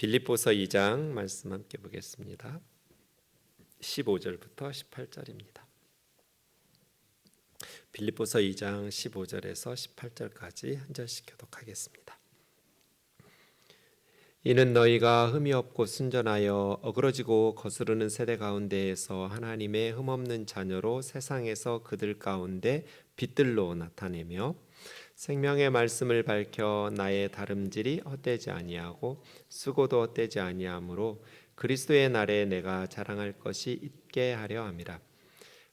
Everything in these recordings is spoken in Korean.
빌립보서 2장 말씀 함께 보겠습니다. 15절부터 18절입니다. 빌립보서 2장 15절에서 18절까지 한 절씩 교독하겠습니다. 이는 너희가 흠이 없고 순전하여 어그러지고 거스르는 세대 가운데에서 하나님의 흠없는 자녀로 세상에서 그들 가운데 빛들로 나타내며 생명의 말씀을 밝혀 나의 다름질이 헛되지 아니하고 수고도 헛되지 아니하므로 그리스도의 날에 내가 자랑할 것이 있게 하려 함이라.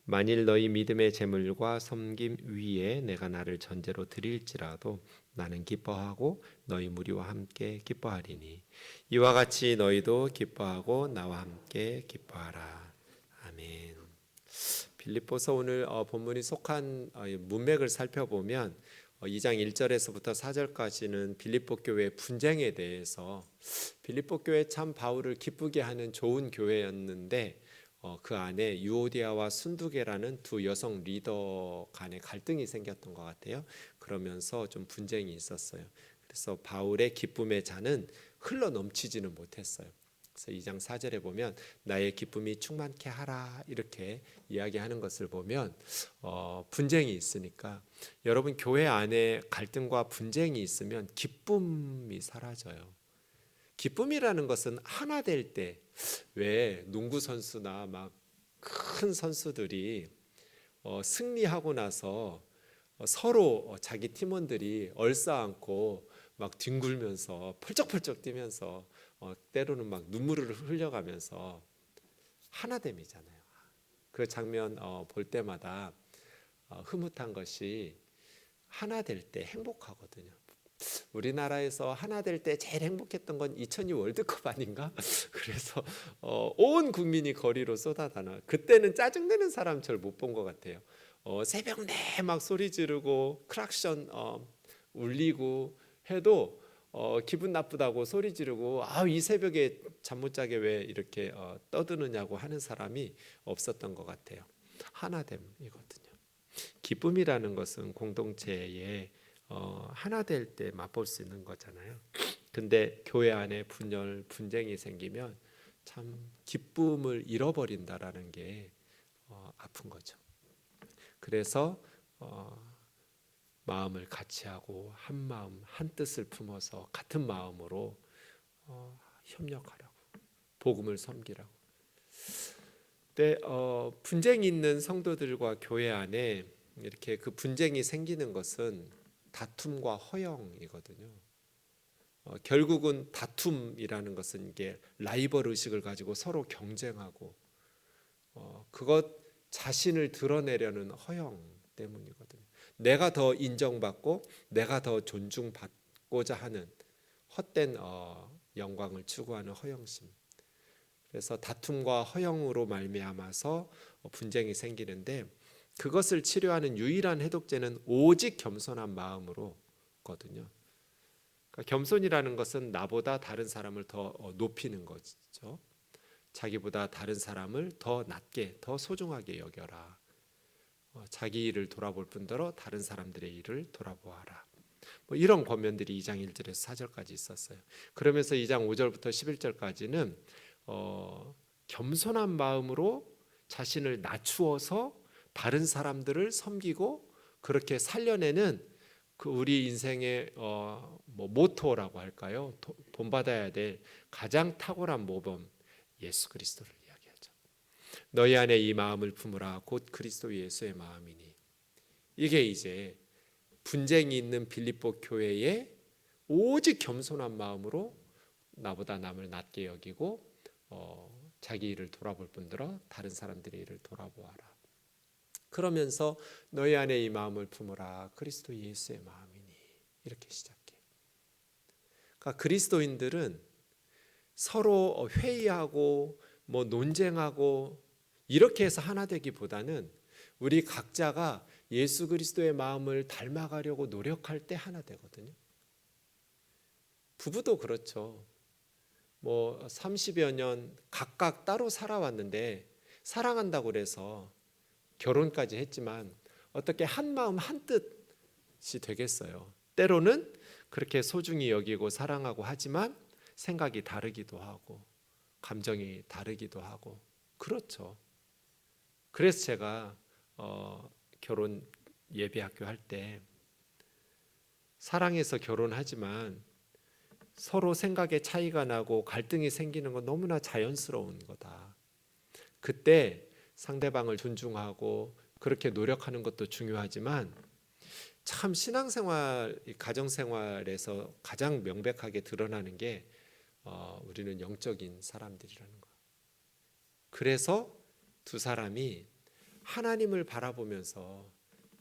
만일 너희 믿음의 재물과 섬김 위에 내가 나를 전제로 드릴지라도 나는 기뻐하고 너희 무리와 함께 기뻐하리니 이와 같이 너희도 기뻐하고 나와 함께 기뻐하라. 아멘. 빌립보서 오늘 본문이 속한 문맥을 살펴보면 2장 1절에서부터 4절까지는 빌립보 교회의 분쟁에 대해서 빌립보 교회 참 바울을 기쁘게 하는 좋은 교회였는데 그 안에 유오디아와 순두계라는 두 여성 리더 간의 갈등이 생겼던 것 같아요. 그러면서 좀 분쟁이 있었어요. 그래서 바울의 기쁨의 잔은 흘러 넘치지는 못했어요. 그래서 2장 4절에 보면 나의 기쁨이 충만케 하라 이렇게 이야기하는 것을 보면 분쟁이 있으니까 여러분 교회 안에 갈등과 분쟁이 있으면 기쁨이 사라져요. 기쁨이라는 것은 하나 될 때, 왜 농구 선수나 막 큰 선수들이 승리하고 나서 서로 자기 팀원들이 얼싸안고 막 뒹굴면서 펄쩍펄쩍 뛰면서 때로는 막 눈물을 흘려가면서 하나됨이잖아요. 그 장면 볼 때마다 흐뭇한 것이 하나 될 때 행복하거든요. 우리나라에서 하나 될 때 제일 행복했던 건 2002 월드컵 아닌가? 그래서 온 국민이 거리로 쏟아다나. 그때는 짜증내는 사람 잘 못 본 것 같아요. 새벽 내 막 소리 지르고 크락션 울리고 해도 기분 나쁘다고 소리 지르고 이 새벽에 잠 못 자게 왜 이렇게 떠드느냐고 하는 사람이 없었던 것 같아요. 하나됨이거든요. 기쁨이라는 것은 공동체에 하나 될 때 맛볼 수 있는 거잖아요. 근데 교회 안에 분열, 분쟁이 생기면 참 기쁨을 잃어버린다라는 게 아픈 거죠. 그래서 마음을 같이 하고 한 마음, 한 뜻을 품어서 같은 마음으로 협력하라고, 복음을 섬기라고. 근데 분쟁이 있는 성도들과 교회 안에 이렇게 그 분쟁이 생기는 것은 다툼과 허영이거든요. 결국은 다툼이라는 것은 이게 라이벌 의식을 가지고 서로 경쟁하고 그것 자신을 드러내려는 허영 때문이거든요. 내가 더 인정받고 내가 더 존중받고자 하는 헛된 영광을 추구하는 허영심. 그래서 다툼과 허영으로 말미암아서 분쟁이 생기는데 그것을 치료하는 유일한 해독제는 오직 겸손한 마음으로거든요. 그러니까 겸손이라는 것은 나보다 다른 사람을 더 높이는 거죠. 자기보다 다른 사람을 더 낮게, 더 소중하게 여겨라. 자기 일을 돌아볼 뿐더러 다른 사람들의 일을 돌아보아라. 이런 권면들이 2장 1절에서 4절까지 있었어요. 그러면서 2장 5절부터 11절까지는 겸손한 마음으로 자신을 낮추어서 다른 사람들을 섬기고 그렇게 살려내는 그 우리 인생의 모토라고 할까요? 본받아야 될 가장 탁월한 모범 예수 그리스도를 이야기하죠. 너희 안에 이 마음을 품으라 곧 그리스도 예수의 마음이니. 이게 이제 분쟁이 있는 빌립보 교회에 오직 겸손한 마음으로 나보다 남을 낮게 여기고 자기 일을 돌아볼 뿐더러 다른 사람들의 일을 돌아보아라. 그러면서 너희 안에 이 마음을 품으라 그리스도 예수의 마음이니 이렇게 시작해요. 그러니까 그리스도인들은 서로 회의하고 논쟁하고 이렇게 해서 하나 되기보다는 우리 각자가 예수 그리스도의 마음을 닮아가려고 노력할 때 하나 되거든요. 부부도 그렇죠. 30여 년 각각 따로 살아왔는데 사랑한다고 그래서 결혼까지 했지만 어떻게 한 마음 한 뜻이 되겠어요. 때로는 그렇게 소중히 여기고 사랑하고 하지만 생각이 다르기도 하고 감정이 다르기도 하고 그렇죠. 그래서 제가 결혼 예비학교 할 때 사랑해서 결혼하지만 서로 생각의 차이가 나고 갈등이 생기는 건 너무나 자연스러운 거다. 그때 상대방을 존중하고 그렇게 노력하는 것도 중요하지만 참 신앙생활, 가정생활에서 가장 명백하게 드러나는 게 우리는 영적인 사람들이라는 거. 그래서 두 사람이 하나님을 바라보면서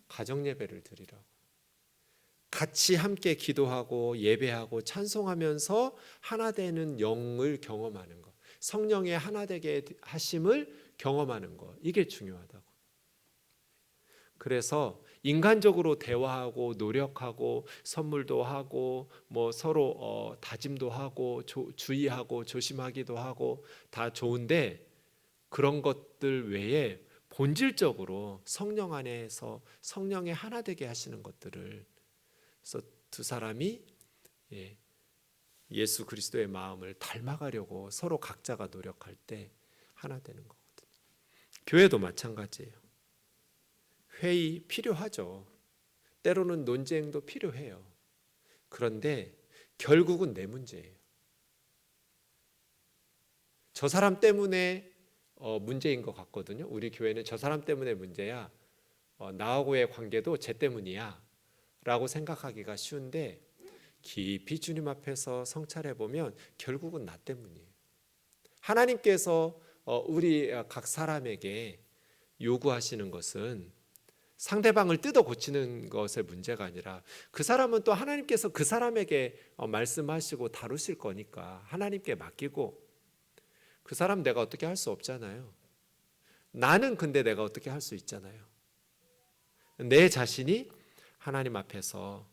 가정 예배를 드리라고. 같이 함께 기도하고 예배하고 찬송하면서 하나 되는 영을 경험하는 것. 성령의 하나 되게 하심을 경험하는 것. 이게 중요하다고. 그래서 인간적으로 대화하고 노력하고 선물도 하고 뭐 서로 다짐도 하고 주의하고 조심하기도 하고 다 좋은데 그런 것들 외에 본질적으로 성령 안에서 성령의 하나 되게 하시는 것들을 그래서 두 사람이 예수 그리스도의 마음을 닮아가려고 서로 각자가 노력할 때 하나 되는 거거든요. 교회도 마찬가지예요. 회의 필요하죠. 때로는 논쟁도 필요해요. 그런데 결국은 내 문제예요. 저 사람 때문에 문제인 것 같거든요. 우리 교회는 저 사람 때문에 문제야. 나하고의 관계도 쟤 때문이야 라고 생각하기가 쉬운데 깊이 주님 앞에서 성찰해 보면 결국은 나 때문이에요. 하나님께서 우리 각 사람에게 요구하시는 것은 상대방을 뜯어 고치는 것의 문제가 아니라 그 사람은 또 하나님께서 그 사람에게 말씀하시고 다루실 거니까 하나님께 맡기고 그 사람 내가 어떻게 할 수 없잖아요. 나는 근데 내가 어떻게 할 수 있잖아요. 내 자신이 하나님 앞에서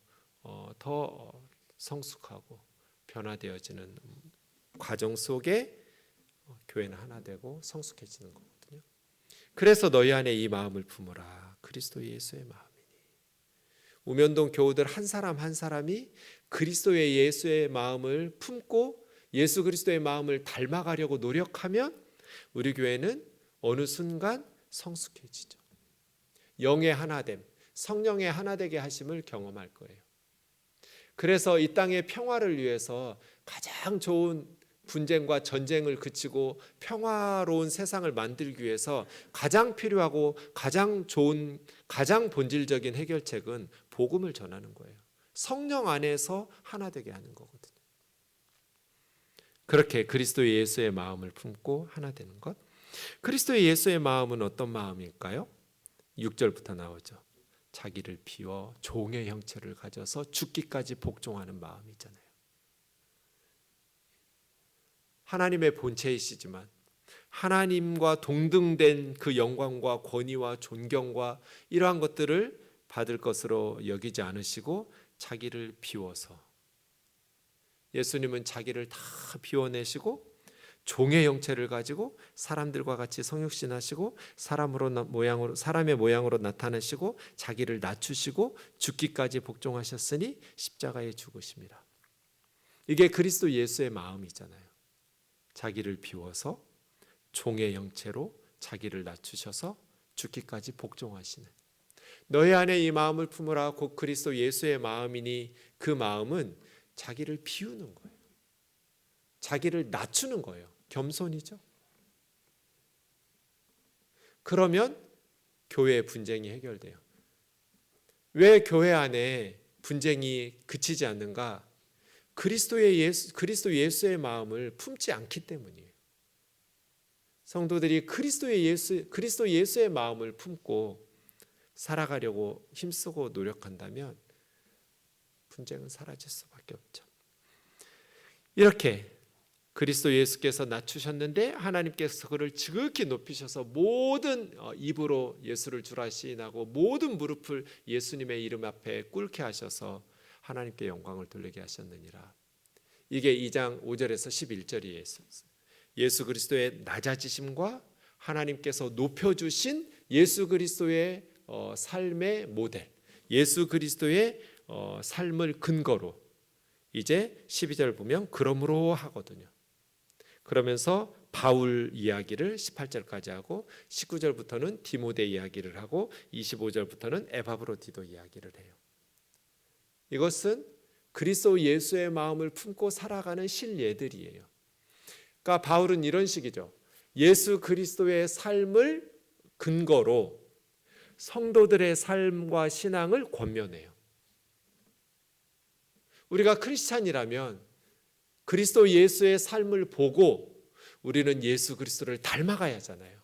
더 성숙하고 변화되어지는 과정 속에 교회는 하나 되고 성숙해지는 거거든요. 그래서 너희 안에 이 마음을 품으라. 그리스도 예수의 마음이니. 우면동 교우들 한 사람 한 사람이 그리스도의 예수의 마음을 품고 예수 그리스도의 마음을 닮아가려고 노력하면 우리 교회는 어느 순간 성숙해지죠. 영의 하나됨, 성령의 하나되게 하심을 경험할 거예요. 그래서 이 땅의 평화를 위해서 가장 좋은 분쟁과 전쟁을 그치고 평화로운 세상을 만들기 위해서 가장 필요하고 가장 좋은 가장 본질적인 해결책은 복음을 전하는 거예요. 성령 안에서 하나 되게 하는 거거든요. 그렇게 그리스도 예수의 마음을 품고 하나 되는 것. 그리스도 예수의 마음은 어떤 마음일까요? 6절부터 나오죠. 자기를 비워 종의 형체를 가져서 죽기까지 복종하는 마음이잖아요. 하나님의 본체이시지만 하나님과 동등된 그 영광과 권위와 존경과 이러한 것들을 받을 것으로 여기지 않으시고 자기를 비워서 예수님은 자기를 다 비워내시고 종의 형체를 가지고 사람들과 같이 성육신하시고 사람의 모양으로 나타나시고 자기를 낮추시고 죽기까지 복종하셨으니 십자가에 죽으십니다. 이게 그리스도 예수의 마음이잖아요. 자기를 비워서 종의 형체로 자기를 낮추셔서 죽기까지 복종하시는 너희 안에 이 마음을 품으라 곧 그리스도 예수의 마음이니 그 마음은 자기를 비우는 거예요. 자기를 낮추는 거예요. 겸손이죠. 그러면 교회의 분쟁이 해결돼요. 왜 교회 안에 분쟁이 그치지 않는가? 그리스도 예수의 마음을 품지 않기 때문이에요. 성도들이 그리스도 예수의 마음을 품고 살아가려고 힘쓰고 노력한다면 분쟁은 사라질 수밖에 없죠. 이렇게 그리스도 예수께서 낮추셨는데 하나님께서 그를 지극히 높이셔서 모든 입으로 예수를 주라 시인하고 모든 무릎을 예수님의 이름 앞에 꿇게 하셔서 하나님께 영광을 돌리게 하셨느니라. 이게 2장 5절에서 11절이에요. 예수 그리스도의 낮아지심과 하나님께서 높여주신 예수 그리스도의 삶의 모델, 예수 그리스도의 삶을 근거로 이제 12절 보면 그러므로 하거든요. 그러면서 바울 이야기를 18절까지 하고 19절부터는 디모데 이야기를 하고 25절부터는 에바브로디도 이야기를 해요. 이것은 그리스도 예수의 마음을 품고 살아가는 실예들이에요. 그러니까 바울은 이런 식이죠. 예수 그리스도의 삶을 근거로 성도들의 삶과 신앙을 권면해요. 우리가 크리스찬이라면 그리스도 예수의 삶을 보고 우리는 예수 그리스도를 닮아가야 하잖아요.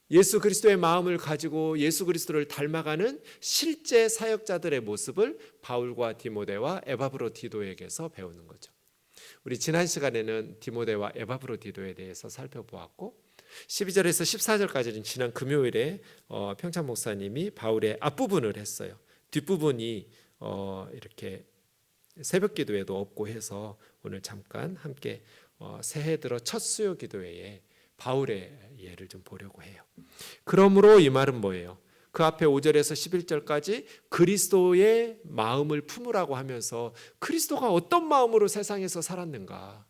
예수 그리스도의 마음을 가지고 예수 그리스도를 닮아가는 실제 사역자들의 모습을 바울과 디모데와 에바브로디도에게서 배우는 거죠. 우리 지난 시간에는 디모데와 에바브로디도에 대해서 살펴보았고 12절에서 14절까지는 지난 금요일에 평창 목사님이 바울의 앞부분을 했어요. 뒷부분이 이렇게 새벽 기도회도 없고 해서 오늘 잠깐 함께 새해 들어 첫 수요 기도회에 바울의 예를 좀 보려고 해요. 그러므로 이 말은 뭐예요? 그 앞에 5절에서 11절까지 그리스도의 마음을 품으라고 하면서 그리스도가 어떤 마음으로 세상에서 살았는가?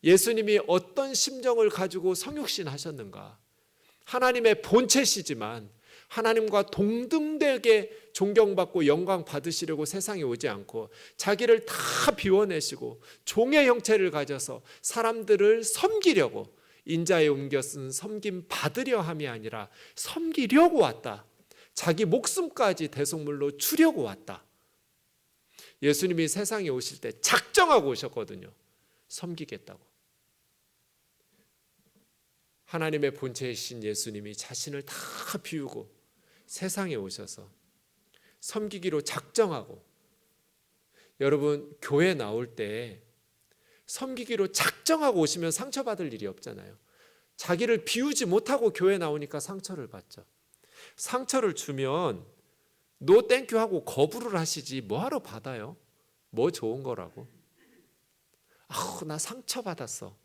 예수님이 어떤 심정을 가지고 성육신 하셨는가? 하나님의 본체시지만 하나님과 동등되게 존경받고 영광 받으시려고 세상에 오지 않고 자기를 다 비워내시고 종의 형체를 가져서 사람들을 섬기려고 인자에 옮겨 쓴 섬김 받으려 함이 아니라 섬기려고 왔다. 자기 목숨까지 대속물로 주려고 왔다. 예수님이 세상에 오실 때 작정하고 오셨거든요. 섬기겠다고. 하나님의 본체이신 예수님이 자신을 다 비우고 세상에 오셔서 섬기기로 작정하고, 여러분 교회 나올 때 섬기기로 작정하고 오시면 상처받을 일이 없잖아요. 자기를 비우지 못하고 교회 나오니까 상처를 받죠. 상처를 주면 노 땡큐 하고 거부를 하시지 뭐하러 받아요? 뭐 좋은 거라고. 나 상처받았어.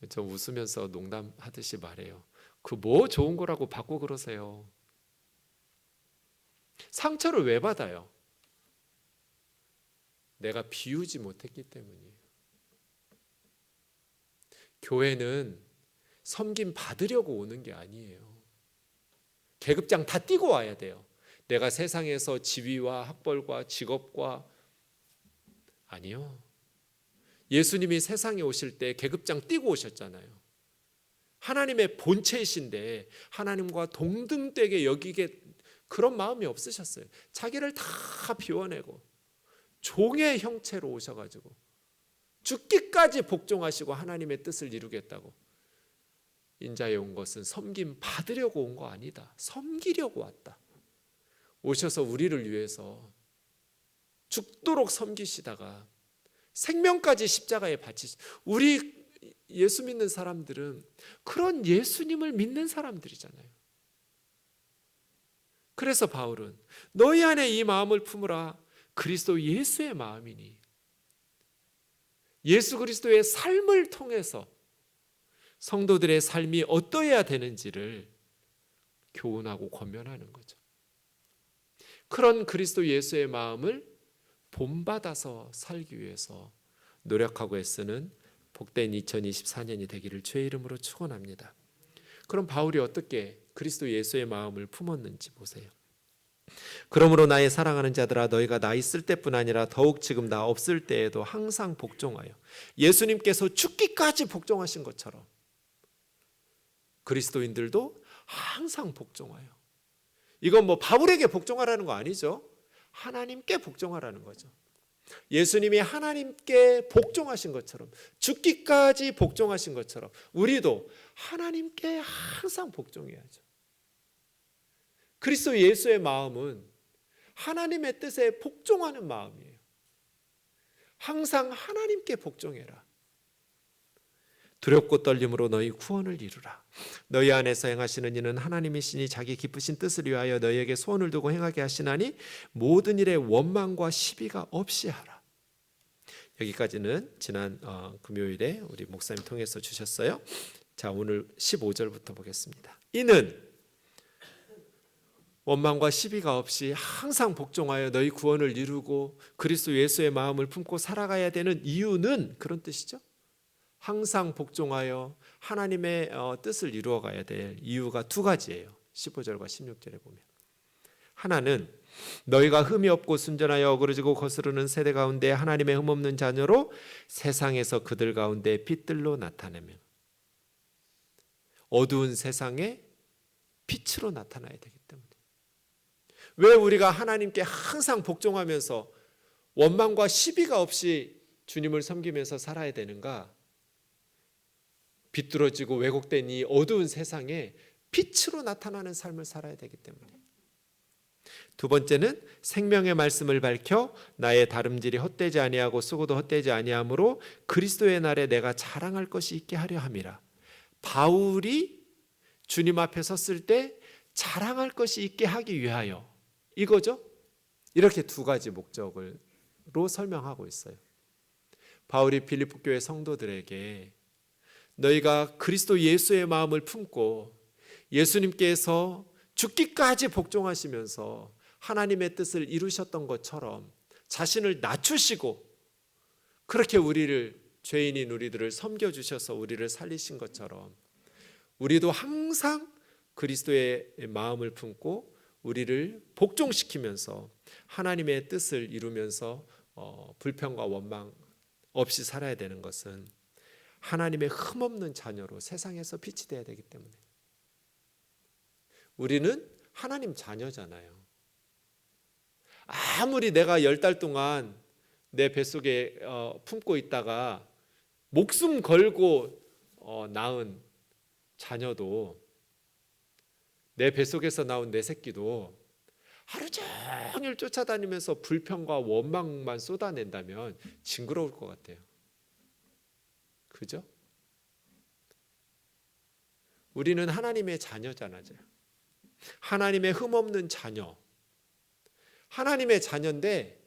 저 웃으면서 농담하듯이 말해요. 그 뭐 좋은 거라고 받고 그러세요. 상처를 왜 받아요? 내가 비우지 못했기 때문이에요. 교회는 섬김 받으려고 오는 게 아니에요. 계급장 다 띄고 와야 돼요. 내가 세상에서 지위와 학벌과 직업과, 아니요. 예수님이 세상에 오실 때 계급장 띄고 오셨잖아요. 하나님의 본체이신데 하나님과 동등되게 여기게 그런 마음이 없으셨어요. 자기를 다 비워내고 종의 형체로 오셔가지고 죽기까지 복종하시고 하나님의 뜻을 이루겠다고. 인자에 온 것은 섬김 받으려고 온 거 아니다. 섬기려고 왔다. 오셔서 우리를 위해서 죽도록 섬기시다가 생명까지 십자가에 바치시. 우리 예수 믿는 사람들은 그런 예수님을 믿는 사람들이잖아요. 그래서 바울은 너희 안에 이 마음을 품으라. 그리스도 예수의 마음이니. 예수 그리스도의 삶을 통해서 성도들의 삶이 어떠해야 되는지를 교훈하고 권면하는 거죠. 그런 그리스도 예수의 마음을 본받아서 살기 위해서 노력하고 애쓰는 복된 2024년이 되기를 주의 이름으로 축원합니다. 그럼 바울이 어떻게 그리스도 예수의 마음을 품었는지 보세요. 그러므로 나의 사랑하는 자들아, 너희가 나 있을 때뿐 아니라 더욱 지금 나 없을 때에도 항상 복종하여, 예수님께서 죽기까지 복종하신 것처럼 그리스도인들도 항상 복종하여. 이건 뭐 바울에게 복종하라는 거 아니죠. 하나님께 복종하라는 거죠. 예수님이 하나님께 복종하신 것처럼, 죽기까지 복종하신 것처럼 우리도 하나님께 항상 복종해야죠. 그리스도 예수의 마음은 하나님의 뜻에 복종하는 마음이에요. 항상 하나님께 복종해라. 두렵고 떨림으로 너희 구원을 이루라. 너희 안에서 행하시는 이는 하나님이시니 자기 기쁘신 뜻을 위하여 너희에게 소원을 두고 행하게 하시나니 모든 일에 원망과 시비가 없이 하라. 여기까지는 지난 금요일에 우리 목사님 통해서 주셨어요. 자, 오늘 15절부터 보겠습니다. 이는 원망과 시비가 없이 항상 복종하여 너희 구원을 이루고 그리스도 예수의 마음을 품고 살아가야 되는 이유는 그런 뜻이죠. 항상 복종하여 하나님의 뜻을 이루어가야 될 이유가 두 가지예요. 15절과 16절에 보면 하나는 너희가 흠이 없고 순전하여 어그러지고 거스르는 세대 가운데 하나님의 흠없는 자녀로 세상에서 그들 가운데 빛들로 나타내며 어두운 세상에 빛으로 나타나야 되기 때문에 왜 우리가 하나님께 항상 복종하면서 원망과 시비가 없이 주님을 섬기면서 살아야 되는가? 비뚤어지고 왜곡된 이 어두운 세상에 빛으로 나타나는 삶을 살아야 되기 때문에 두 번째는 생명의 말씀을 밝혀 나의 다름질이 헛되지 아니하고 쓰고도 헛되지 아니하므로 그리스도의 날에 내가 자랑할 것이 있게 하려 함이라. 바울이 주님 앞에 섰을 때 자랑할 것이 있게 하기 위하여 이거죠. 이렇게 두 가지 목적으로 설명하고 있어요. 바울이 빌립보 교회 성도들에게 너희가 그리스도 예수의 마음을 품고 예수님께서 죽기까지 복종하시면서 하나님의 뜻을 이루셨던 것처럼 자신을 낮추시고 그렇게 우리를 죄인인 우리들을 섬겨주셔서 우리를 살리신 것처럼 우리도 항상 그리스도의 마음을 품고 우리를 복종시키면서 하나님의 뜻을 이루면서 불평과 원망 없이 살아야 되는 것은 하나님의 흠없는 자녀로 세상에서 빛이 되어야 되기 때문에 우리는 하나님 자녀잖아요. 아무리 내가 10달 동안 내 뱃속에 품고 있다가 목숨 걸고 낳은 자녀도 내 뱃속에서 나온 내 새끼도 하루 종일 쫓아다니면서 불평과 원망만 쏟아낸다면 징그러울 것 같아요. 그죠? 우리는 하나님의 자녀잖아요. 하나님의 흠없는 자녀. 하나님의 자녀인데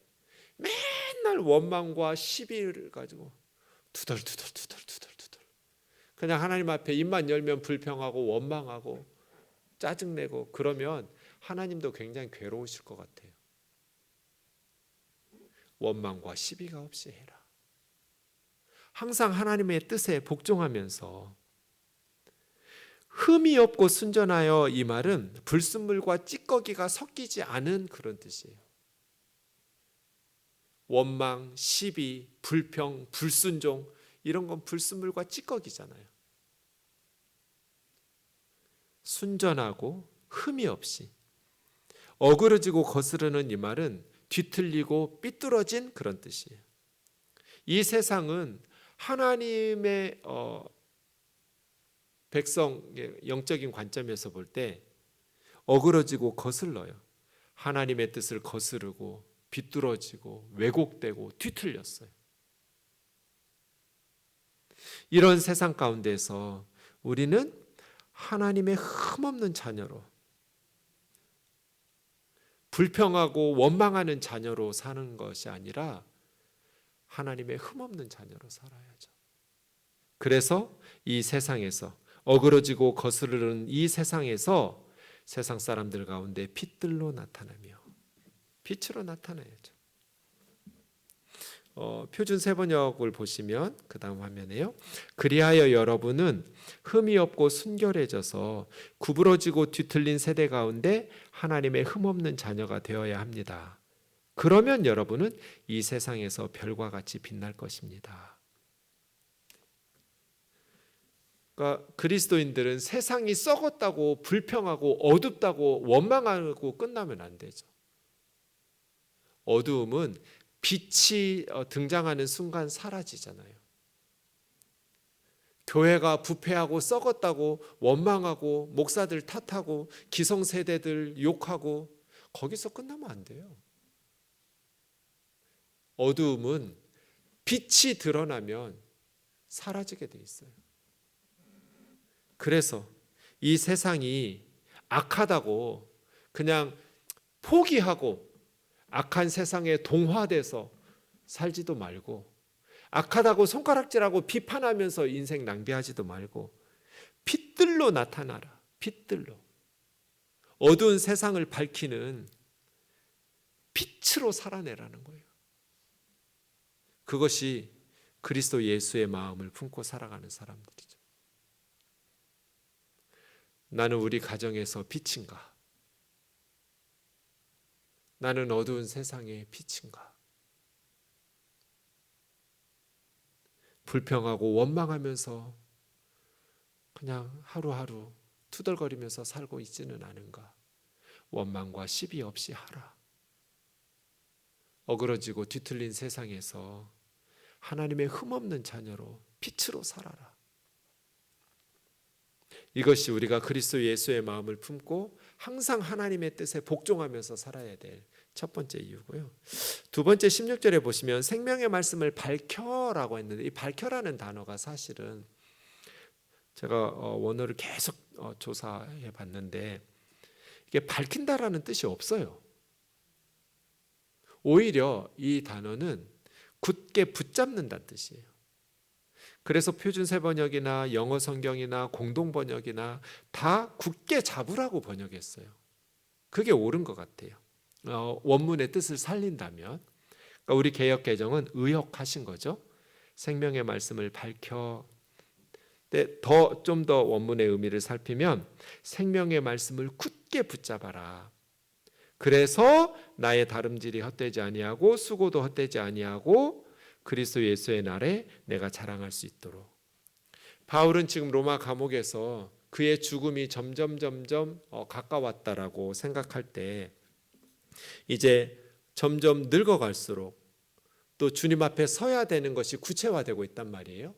맨날 원망과 시비를 가지고 투덜투덜 그냥 하나님 앞에 입만 열면 불평하고 원망하고 짜증내고 그러면 하나님도 굉장히 괴로우실 것 같아요. 원망과 시비가 없이 해라. 항상 하나님의 뜻에 복종하면서 흠이 없고 순전하여 이 말은 불순물과 찌꺼기가 섞이지 않은 그런 뜻이에요. 원망, 시비, 불평, 불순종 이런 건 불순물과 찌꺼기잖아요. 순전하고 흠이 없이 어그러지고 거스르는 이 말은 뒤틀리고 삐뚤어진 그런 뜻이에요. 이 세상은 하나님의 백성의 영적인 관점에서 볼 때 어그러지고 거슬러요. 하나님의 뜻을 거스르고 비뚤어지고 왜곡되고 뒤틀렸어요. 이런 세상 가운데서 우리는 하나님의 흠없는 자녀로 불평하고 원망하는 자녀로 사는 것이 아니라 하나님의 흠없는 자녀로 살아야죠. 그래서 이 세상에서 어그러지고 거스르는 이 세상에서 세상 사람들 가운데 빛들로 나타나며 빛으로 나타나야죠. 표준 세번역을 보시면 그 다음 화면에요. 그리하여 여러분은 흠이 없고 순결해져서 구부러지고 뒤틀린 세대 가운데 하나님의 흠없는 자녀가 되어야 합니다. 그러면 여러분은 이 세상에서 별과 같이 빛날 것입니다. 그러니까 그리스도인들은 세상이 썩었다고 불평하고 어둡다고 원망하고 끝나면 안 되죠. 어두움은 빛이 등장하는 순간 사라지잖아요. 교회가 부패하고 썩었다고 원망하고 목사들 탓하고 기성세대들 욕하고 거기서 끝나면 안 돼요. 어두움은 빛이 드러나면 사라지게 돼 있어요. 그래서 이 세상이 악하다고 그냥 포기하고 악한 세상에 동화돼서 살지도 말고 악하다고 손가락질하고 비판하면서 인생 낭비하지도 말고 빛들로 나타나라. 빛들로. 어두운 세상을 밝히는 빛으로 살아내라는 거예요. 그것이 그리스도 예수의 마음을 품고 살아가는 사람들이죠. 나는 우리 가정에서 빛인가? 나는 어두운 세상의 빛인가? 불평하고 원망하면서 그냥 하루하루 투덜거리면서 살고 있지는 않은가? 원망과 시비 없이 하라. 어그러지고 뒤틀린 세상에서 하나님의 흠없는 자녀로 빛으로 살아라. 이것이 우리가 그리스도 예수의 마음을 품고 항상 하나님의 뜻에 복종하면서 살아야 될 첫 번째 이유고요. 두 번째 16절에 보시면 생명의 말씀을 밝혀라고 했는데, 이 밝혀라는 단어가 사실은 제가 원어를 계속 조사해 봤는데 이게 밝힌다라는 뜻이 없어요. 오히려 이 단어는 굳게 붙잡는다는 뜻이에요. 그래서 표준세 번역이나 영어 성경이나 공동 번역이나 다 굳게 잡으라고 번역했어요. 그게 옳은 것 같아요. 원문의 뜻을 살린다면. 그러니까 우리 개역 개정은 의역하신 거죠. 생명의 말씀을 밝혀. 좀 더 원문의 의미를 살피면 생명의 말씀을 굳게 붙잡아라. 그래서 나의 다름질이 헛되지 아니하고 수고도 헛되지 아니하고 그리스도 예수의 날에 내가 자랑할 수 있도록. 바울은 지금 로마 감옥에서 그의 죽음이 점점 가까웠다라고 생각할 때 이제 점점 늙어갈수록 또 주님 앞에 서야 되는 것이 구체화되고 있단 말이에요.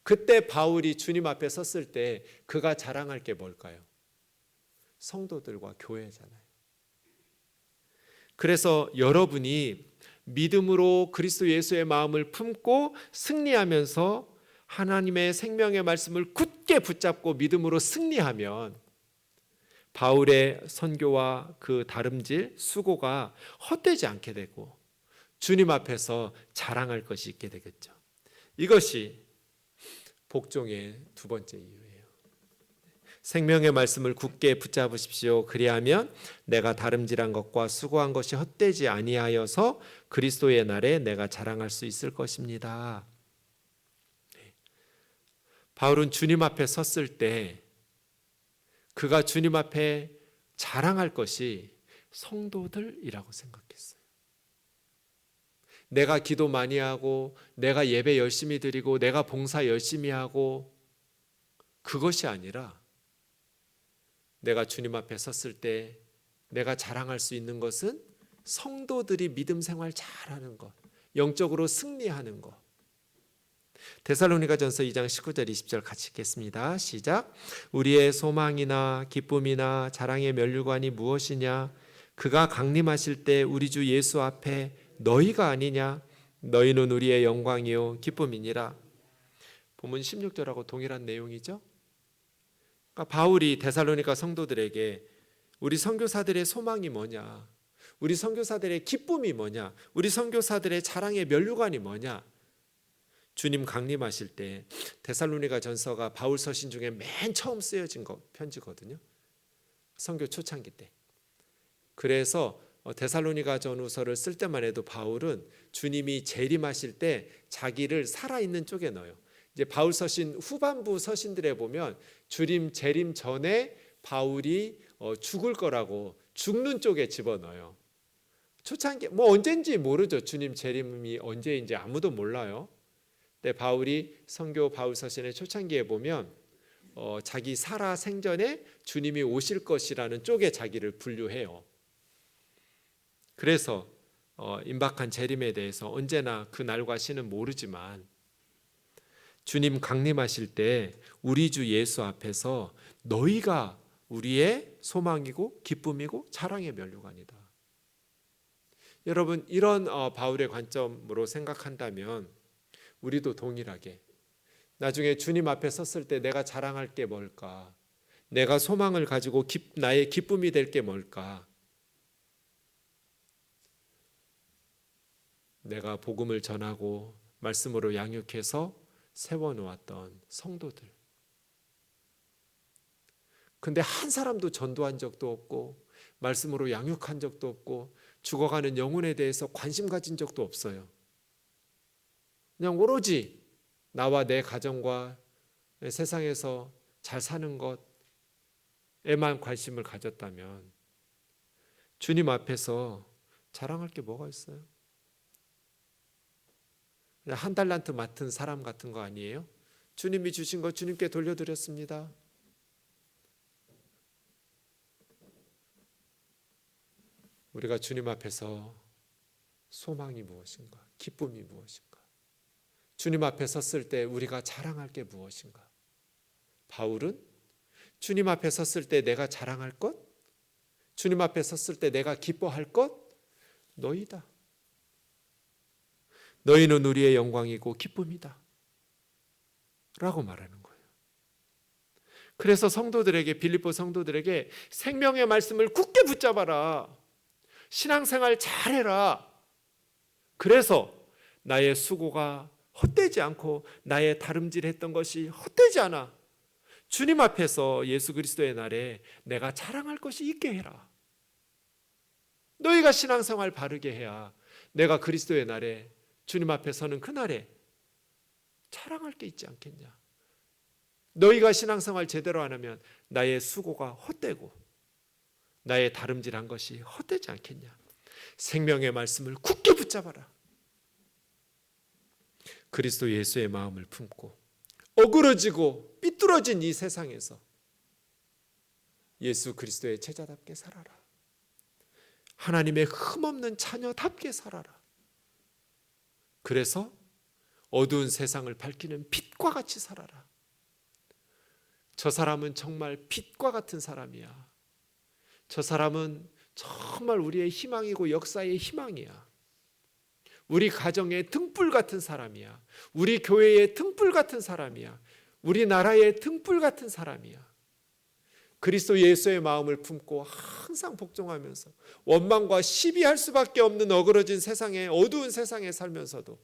그때 바울이 주님 앞에 섰을 때 그가 자랑할 게 뭘까요? 성도들과 교회잖아요. 그래서 여러분이 믿음으로 그리스도 예수의 마음을 품고 승리하면서 하나님의 생명의 말씀을 굳게 붙잡고 믿음으로 승리하면 바울의 선교와 그 다름질, 수고가 헛되지 않게 되고 주님 앞에서 자랑할 것이 있게 되겠죠. 이것이 복종의 두 번째 이유예요. 생명의 말씀을 굳게 붙잡으십시오. 그리하면 내가 다름질한 것과 수고한 것이 헛되지 아니하여서 그리스도의 날에 내가 자랑할 수 있을 것입니다. 바울은 주님 앞에 섰을 때 그가 주님 앞에 자랑할 것이 성도들이라고 생각했어요. 내가 기도 많이 하고 내가 예배 열심히 드리고 내가 봉사 열심히 하고 그것이 아니라 내가 주님 앞에 섰을 때 내가 자랑할 수 있는 것은 성도들이 믿음 생활 잘하는 것, 영적으로 승리하는 것. 데살로니가전서 2장 19절 20절 같이 읽겠습니다. 시작. 우리의 소망이나 기쁨이나 자랑의 면류관이 무엇이냐? 그가 강림하실 때 우리 주 예수 앞에 너희가 아니냐? 너희는 우리의 영광이요 기쁨이니라. 본문 16절하고 동일한 내용이죠. 그러니까 바울이 데살로니가 성도들에게 우리 선교사들의 소망이 뭐냐? 우리 선교사들의 기쁨이 뭐냐? 우리 선교사들의 자랑의 면류관이 뭐냐? 주님 강림하실 때 데살로니가 전서가 바울 서신 중에 맨 처음 쓰여진 편지거든요. 선교 초창기 때. 그래서 데살로니가 전후서를 쓸 때만 해도 바울은 주님이 재림하실 때 자기를 살아있는 쪽에 넣어요. 이제 바울 서신 후반부 서신들에 보면 주님 재림 전에 바울이 죽을 거라고 죽는 쪽에 집어넣어요. 초창기 언제인지 모르죠. 주님 재림이 언제인지 아무도 몰라요. 근데 바울이 선교 바울 서신의 초창기에 보면 자기 살아 생전에 주님이 오실 것이라는 쪽에 자기를 분류해요. 그래서 임박한 재림에 대해서 언제나 그 날과 시는 모르지만 주님 강림하실 때 우리 주 예수 앞에서 너희가 우리의 소망이고 기쁨이고 자랑의 면류관이다. 여러분 이런 바울의 관점으로 생각한다면 우리도 동일하게 나중에 주님 앞에 섰을 때 내가 자랑할 게 뭘까? 내가 소망을 가지고 나의 기쁨이 될 게 뭘까? 내가 복음을 전하고 말씀으로 양육해서 세워놓았던 성도들, 근데 한 사람도 전도한 적도 없고 말씀으로 양육한 적도 없고 죽어가는 영혼에 대해서 관심 가진 적도 없어요. 그냥 오로지 나와 내 가정과 세상에서 잘 사는 것에만 관심을 가졌다면 주님 앞에서 자랑할 게 뭐가 있어요? 한 달란트 맡은 사람 같은 거 아니에요? 주님이 주신 거 주님께 돌려드렸습니다. 우리가 주님 앞에서 소망이 무엇인가? 기쁨이 무엇인가? 주님 앞에 섰을 때 우리가 자랑할 게 무엇인가? 바울은 주님 앞에 섰을 때 내가 자랑할 것? 주님 앞에 섰을 때 내가 기뻐할 것? 너희다. 너희는 우리의 영광이고 기쁨이다. 라고 말하는 거예요. 그래서 성도들에게, 빌립보 성도들에게 생명의 말씀을 굳게 붙잡아라. 신앙생활 잘해라. 그래서 나의 수고가 헛되지 않고 나의 다름질했던 것이 헛되지 않아. 주님 앞에서 예수 그리스도의 날에 내가 자랑할 것이 있게 해라. 너희가 신앙생활 바르게 해야 내가 그리스도의 날에 주님 앞에 서는 그날에 자랑할 게 있지 않겠냐. 너희가 신앙생활 제대로 안 하면 나의 수고가 헛되고 나의 다름질한 것이 헛되지 않겠냐. 생명의 말씀을 굳게 붙잡아라. 그리스도 예수의 마음을 품고 어그러지고 삐뚤어진 이 세상에서 예수 그리스도의 제자답게 살아라. 하나님의 흠없는 자녀답게 살아라. 그래서 어두운 세상을 밝히는 빛과 같이 살아라. 저 사람은 정말 빛과 같은 사람이야. 저 사람은 정말 우리의 희망이고 역사의 희망이야. 우리 가정의 등불 같은 사람이야. 우리 교회의 등불 같은 사람이야. 우리나라의 등불 같은 사람이야. 그리스도 예수의 마음을 품고 항상 복종하면서 원망과 시비할 수밖에 없는 어그러진 세상에, 어두운 세상에 살면서도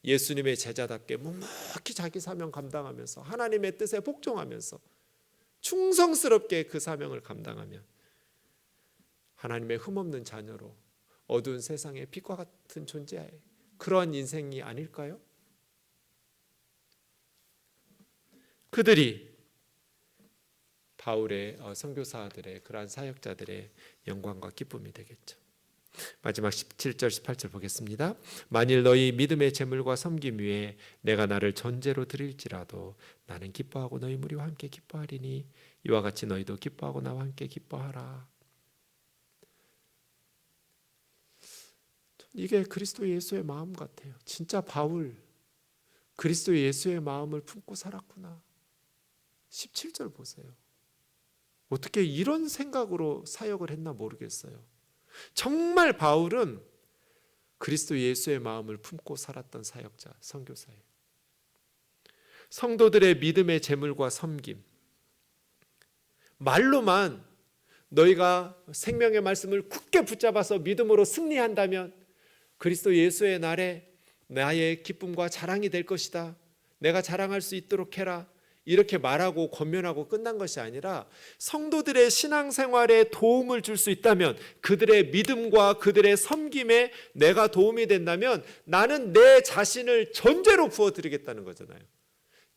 예수님의 제자답게 묵묵히 자기 사명 감당하면서 하나님의 뜻에 복종하면서 충성스럽게 그 사명을 감당하면 하나님의 흠없는 자녀로 어두운 세상의 빛과 같은 존재의 그러한 인생이 아닐까요? 그들이 바울의 선교사들의 그러한 사역자들의 영광과 기쁨이 되겠죠. 마지막 17절 18절 보겠습니다. 만일 너희 믿음의 재물과 섬김 위에 내가 나를 전제로 드릴지라도 나는 기뻐하고 너희 무리와 함께 기뻐하리니 이와 같이 너희도 기뻐하고 나와 함께 기뻐하라. 이게 그리스도 예수의 마음 같아요. 진짜 바울 그리스도 예수의 마음을 품고 살았구나. 17절 보세요. 어떻게 이런 생각으로 사역을 했나 모르겠어요. 정말 바울은 그리스도 예수의 마음을 품고 살았던 사역자, 선교사예요. 성도들의 믿음의 재물과 섬김, 말로만 너희가 생명의 말씀을 굳게 붙잡아서 믿음으로 승리한다면 그리스도 예수의 날에 나의 기쁨과 자랑이 될 것이다. 내가 자랑할 수 있도록 해라. 이렇게 말하고 권면하고 끝난 것이 아니라 성도들의 신앙생활에 도움을 줄 수 있다면, 그들의 믿음과 그들의 섬김에 내가 도움이 된다면 나는 내 자신을 전제로 부어드리겠다는 거잖아요.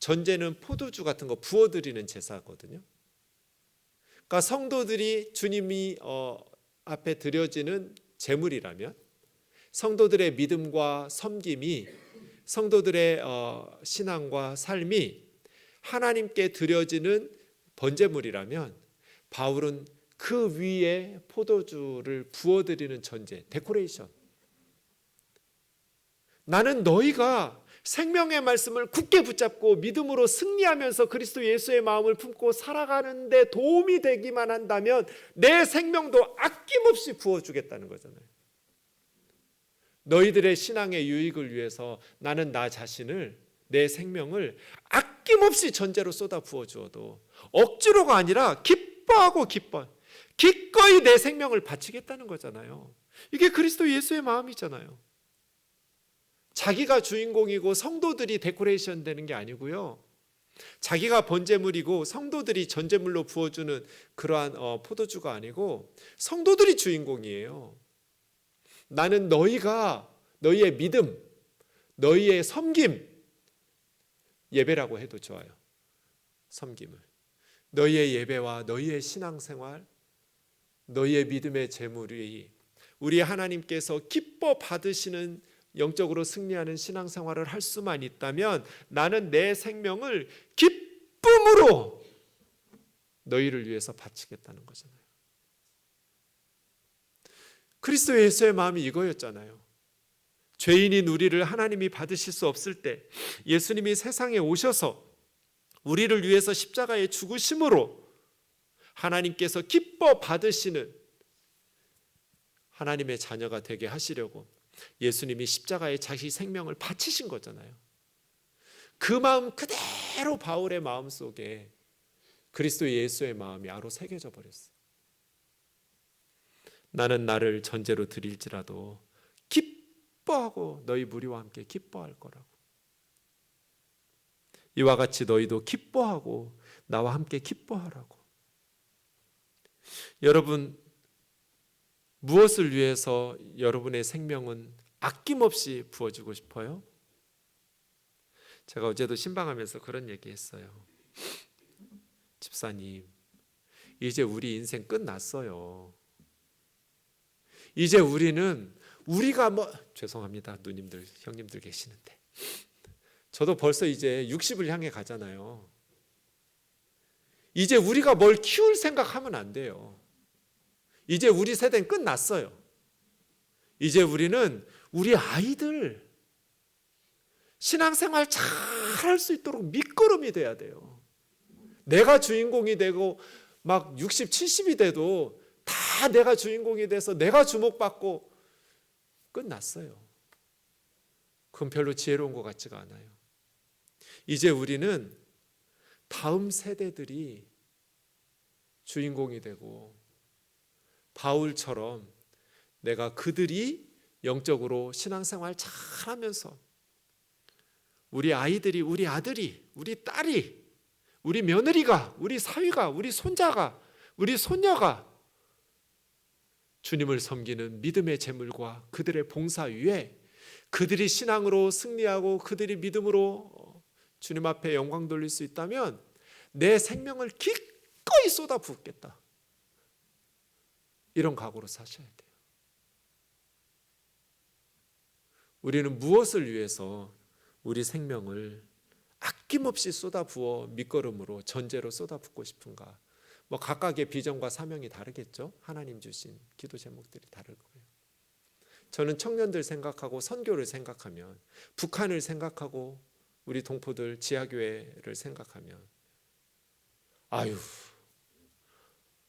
전제는 포도주 같은 거 부어드리는 제사거든요. 그러니까 성도들이 주님이 앞에 드려지는 제물이라면 성도들의 믿음과 섬김이, 성도들의 신앙과 삶이 하나님께 드려지는 번제물이라면 바울은 그 위에 포도주를 부어드리는 전제, 데코레이션. 나는 너희가 생명의 말씀을 굳게 붙잡고 믿음으로 승리하면서 그리스도 예수의 마음을 품고 살아가는 데 도움이 되기만 한다면 내 생명도 아낌없이 부어주겠다는 거잖아요. 너희들의 신앙의 유익을 위해서 나는 나 자신을, 내 생명을 아낌없이 전제로 쏟아 부어주어도 억지로가 아니라 기뻐하고 기꺼이 내 생명을 바치겠다는 거잖아요. 이게 그리스도 예수의 마음이잖아요. 자기가 주인공이고 성도들이 데코레이션 되는 게 아니고요. 자기가 번제물이고 성도들이 전제물로 부어주는 그러한 포도주가 아니고 성도들이 주인공이에요. 나는 너희의 믿음, 너희의 섬김, 예배라고 해도 좋아요. 섬김을. 너희의 예배와 너희의 신앙생활, 너희의 믿음의 제물이 우리 하나님께서 기뻐 받으시는 영적으로 승리하는 신앙생활을 할 수만 있다면 나는 내 생명을 기쁨으로 너희를 위해서 바치겠다는 거잖아요. 그리스도 예수의 마음이 이거였잖아요. 죄인인 우리를 하나님이 받으실 수 없을 때 예수님이 세상에 오셔서 우리를 위해서 십자가에 죽으심으로 하나님께서 기뻐 받으시는 하나님의 자녀가 되게 하시려고 예수님이 십자가에 자기 생명을 바치신 거잖아요. 그 마음 그대로 바울의 마음속에 그리스도 예수의 마음이 아로 새겨져 버렸어요. 나는 나를 전제로 드릴지라도 기뻐하고 너희 무리와 함께 기뻐할 거라고. 이와 같이 너희도 기뻐하고 나와 함께 기뻐하라고. 여러분, 무엇을 위해서 여러분의 생명은 아낌없이 부어주고 싶어요? 제가 어제도 신방하면서 그런 얘기했어요. 집사님, 이제 우리 인생 끝났어요. 이제 우리가 죄송합니다. 누님들, 형님들 계시는데 저도 벌써 이제 60을 향해 가잖아요. 이제 우리가 뭘 키울 생각하면 안 돼요. 이제 우리 세대는 끝났어요. 이제 우리는 우리 아이들 신앙생활 잘 할 수 있도록 밑거름이 돼야 돼요. 내가 주인공이 되고 막 60, 70이 돼도 다 내가 주인공이 돼서 내가 주목받고 끝났어요. 그건 별로 지혜로운 것 같지가 않아요. 이제 우리는 다음 세대들이 주인공이 되고 바울처럼 내가 그들이 영적으로 신앙생활 잘하면서 우리 아이들이, 우리 아들이, 우리 딸이, 우리 며느리가, 우리 사위가, 우리 손자가, 우리 손녀가 주님을 섬기는 믿음의 제물과 그들의 봉사 위에 그들이 신앙으로 승리하고 그들이 믿음으로 주님 앞에 영광 돌릴 수 있다면 내 생명을 기꺼이 쏟아 붓겠다. 이런 각오로 사셔야 돼요. 우리는 무엇을 위해서 우리 생명을 아낌없이 쏟아부어 밑거름으로 전제로 쏟아붓고 싶은가? 각각의 비전과 사명이 다르겠죠. 하나님 주신 기도 제목들이 다를 거예요. 저는 청년들 생각하고 선교를 생각하면, 북한을 생각하고 우리 동포들 지하교회를 생각하면, 아유,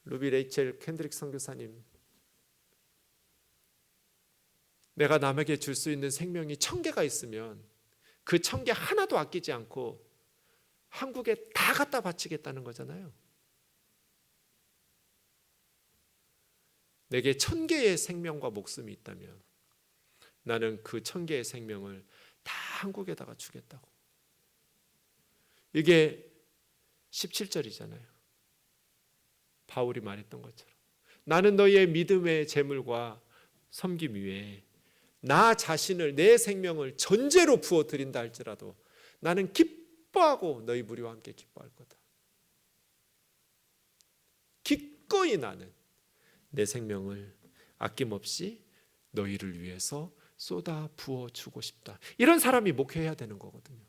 루비 레이첼 캔드릭 선교사님, 내가 남에게 줄 수 있는 생명이 1000개가 있으면 그 1000개 하나도 아끼지 않고 한국에 다 갖다 바치겠다는 거잖아요. 내게 1000개의 생명과 목숨이 있다면 나는 그 1000개의 생명을 다 한국에다가 주겠다고. 이게 17절이잖아요. 바울이 말했던 것처럼 나는 너희의 믿음의 제물과 섬김 위에 나 자신을, 내 생명을 전제로 부어드린다 할지라도 나는 기뻐하고 너희 무리와 함께 기뻐할 거다. 기꺼이 나는 내 생명을 아낌없이 너희를 위해서 쏟아 부어주고 싶다. 이런 사람이 목회해야 되는 거거든요.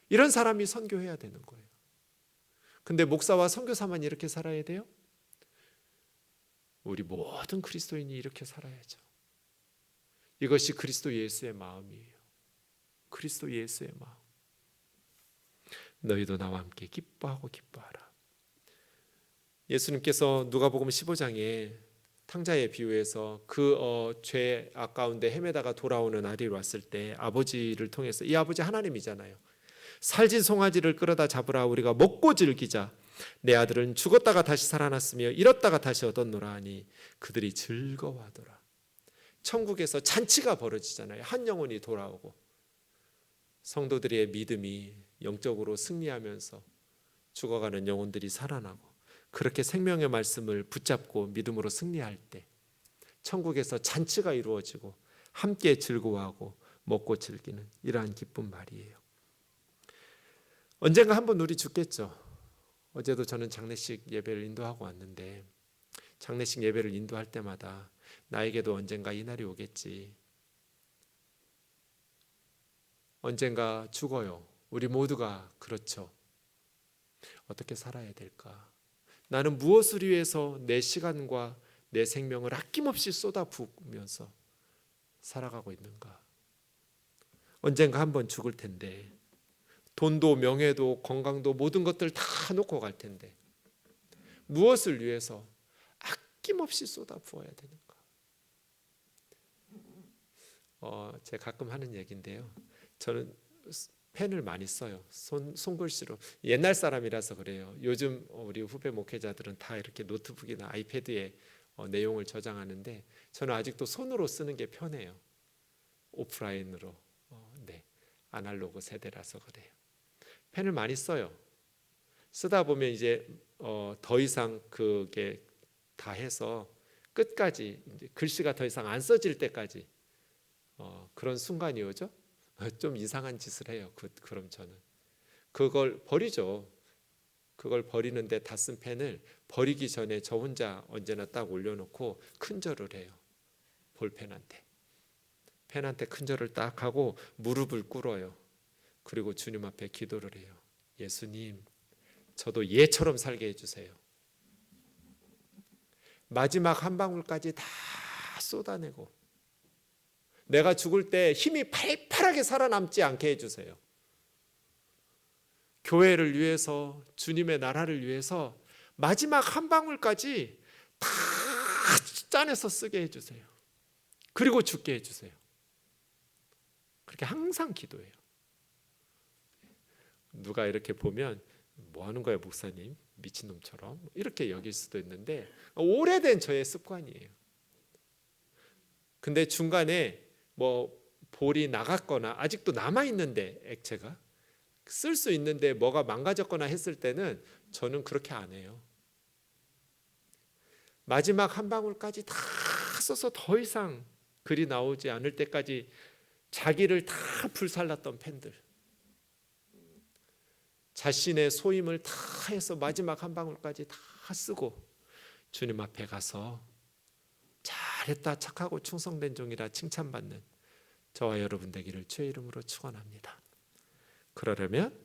이런 사람이 선교해야 되는 거예요. 근데 목사와 선교사만 이렇게 살아야 돼요? 우리 모든 그리스도인이 이렇게 살아야죠. 이것이 그리스도 예수의 마음이에요. 그리스도 예수의 마음. 너희도 나와 함께 기뻐하고 기뻐하라. 예수님께서 누가복음 15장에 탕자의 비유에서 그 죄 아까운데 헤매다가 돌아오는 아들이 왔을 때 아버지를 통해서, 이 아버지 하나님이잖아요. 살진 송아지를 끌어다 잡으라, 우리가 먹고 즐기자. 내 아들은 죽었다가 다시 살아났으며 잃었다가 다시 얻었노라 하니 그들이 즐거워하더라. 천국에서 잔치가 벌어지잖아요. 한 영혼이 돌아오고 성도들의 믿음이 영적으로 승리하면서 죽어가는 영혼들이 살아나고 그렇게 생명의 말씀을 붙잡고 믿음으로 승리할 때 천국에서 잔치가 이루어지고 함께 즐거워하고 먹고 즐기는 이러한 기쁜 말이에요. 언젠가 한번 우리 죽겠죠. 어제도 저는 장례식 예배를 인도하고 왔는데 장례식 예배를 인도할 때마다 나에게도 언젠가 이 날이 오겠지. 언젠가 죽어요. 우리 모두가 그렇죠. 어떻게 살아야 될까? 나는 무엇을 위해서 내 시간과 내 생명을 아낌없이 쏟아부으면서 살아가고 있는가? 언젠가 한번 죽을 텐데 돈도 명예도 건강도 모든 것들 다 놓고 갈 텐데 무엇을 위해서 아낌없이 쏟아부어야 되는가? 제가 가끔 하는 얘기인데요. 저는 펜을 많이 써요. 손글씨로. 옛날 사람이라서 그래요. 요즘 우리 후배 목회자들은 다 이렇게 노트북이나 아이패드에 내용을 저장하는데 저는 아직도 손으로 쓰는 게 편해요. 오프라인으로. 네, 아날로그 세대라서 그래요. 펜을 많이 써요. 쓰다 보면 이제 더 이상 그게 다 해서 끝까지 이제 글씨가 더 이상 안 써질 때까지 그런 순간이 오죠. 좀 이상한 짓을 해요. 그럼 저는 그걸 버리죠. 그걸 버리는데 다 쓴 펜을 버리기 전에 저 혼자 언제나 딱 올려놓고 큰절을 해요. 볼펜한테. 펜한테 큰절을 딱 하고 무릎을 꿇어요. 그리고 주님 앞에 기도를 해요. 예수님, 저도 얘처럼 살게 해주세요. 마지막 한 방울까지 다 쏟아내고 내가 죽을 때 힘이 팔팔하게 살아남지 않게 해주세요. 교회를 위해서 주님의 나라를 위해서 마지막 한 방울까지 다 짜내서 쓰게 해주세요. 그리고 죽게 해주세요. 그렇게 항상 기도해요. 누가 이렇게 보면 뭐 하는 거야 목사님? 미친놈처럼 이렇게 여길 수도 있는데 오래된 저의 습관이에요. 근데 중간에 뭐 볼이 나갔거나 아직도 남아있는데 액체가 쓸 수 있는데 뭐가 망가졌거나 했을 때는 저는 그렇게 안 해요. 마지막 한 방울까지 다 써서 더 이상 글이 나오지 않을 때까지 자기를 다 불살랐던 펜들, 자신의 소임을 다 해서 마지막 한 방울까지 다 쓰고 주님 앞에 가서 잘했다 착하고 충성된 종이라 칭찬받는 저와 여러분 되기를 주의 이름으로 축원합니다. 그러려면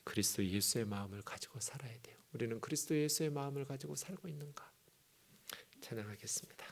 그리스도 예수의 마음을 가지고 살아야 돼요. 우리는 그리스도 예수의 마음을 가지고 살고 있는가? 찬양하겠습니다.